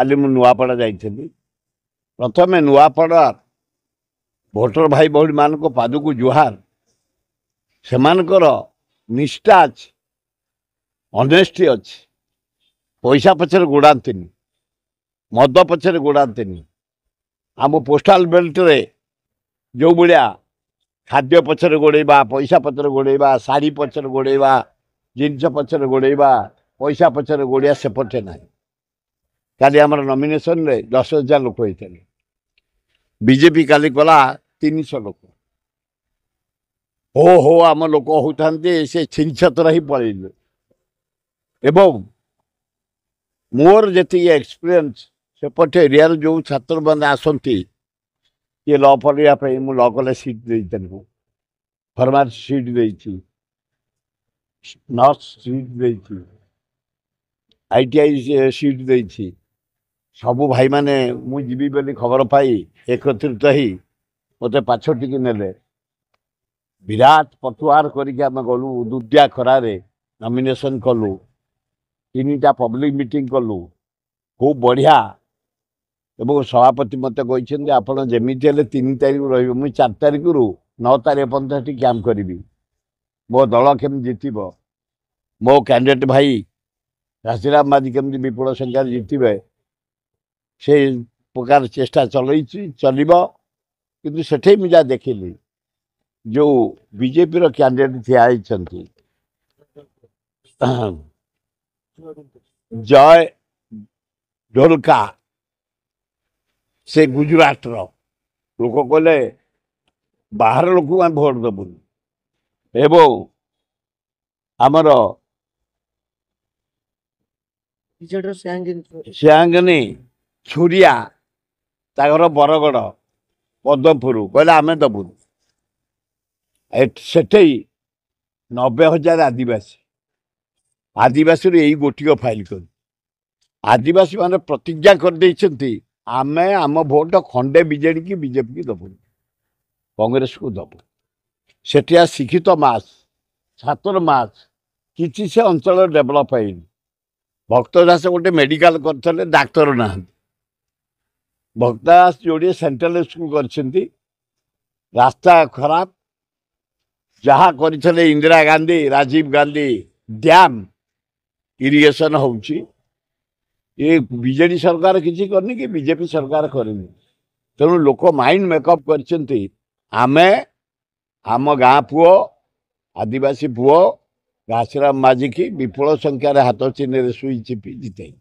काली मु नुआपड़ा जाइଥିଲି प्रथमे नुआपड़ा भोटर भाई भौणी मान पाद को जुहार सेमानकर निष्ठा अच्छी ऑनेस्टी अच्छी पैसा पछरे गोड़ाती मद पछरे गोड़ाती आम पोस्टाल बेल्ट रे जो भाया खाद्य पछरे गोड़ेबा पैसा पछरे गोड़ेबा शाढ़ी पछरे गोड़ेबा जिनस पछरे गोड़ेबा पैसा पछरे गोड़िया सेपटे ना काली आमर नॉमिनेशन रे 10,000 लोक होते बीजेपी काली कला 300 लोक हो आम लोक होता से छिनछतर ही पड़े एवं मोर जी एक्सपीरियंस सेपटे एरिया जो छात्र मैंने आसती ये लॉ पढ़ाई मुझे लॉ कॉलेज सीट देती फार्मासी सीट देती नर्स सीट देती ITI सीट देती सबू भाई माने मु जीवी बोली खबर पाई एकत्रित ही मत पाछटी नेले विराट पटुआर करके आम गलु दुदिया खरारे नॉमिनेशन कलु 3टा पब्लिक मीटिंग कलु खूब बढ़िया एवं सभापति मत कहते आप जमी 3 तारीख रही मुझे 4 तारीख रु 9 तारीख पर्यटन कैंप करी मो दल केमी जीत मो कैंडिडेट भाई राशिराम माझी केमी विपुल संख्या जीतबे से प्रकार चेष्टा चलो कि सेठे मुझे देखिली जो बीजेपी कैंडिडेट ठिया जय ढोलका से गुजरात लोक कहले बाहर लोक भोट दबुन एवं आमर सियांगनी छुरिया तागर बरगड़ पद्मपुर कहले आम दबुन से 90,000 आदिवासी यही गोटी फाइल कर आदिवासी मान प्रतिज्ञा कर आमे आम भोट खंडे बीजेडी की बीजेपी की दबुन कांग्रेस को दबु सेठिया शिक्षित मास छात्र मास किसी से अंचल डेभलप है भक्तदास गोटे मेडिकल करते डाक्तर ना भक्तदास जोड़े सेंट्रल स्कूल कर रास्ता खराब जहाँ करते इंदिरा गांधी राजीव गांधी डैम इरिगेशन होची ये बीजेडी सरकार किसी करनी कि बीजेपी सरकार करनी तेणु लोक माइंड मेकअप करछंती आमे आम गाँ पुओ आदिवासी पुओ घासीराम माझी की विपुल संख्यार हाथ चिन्ह सुई चिपी जिते।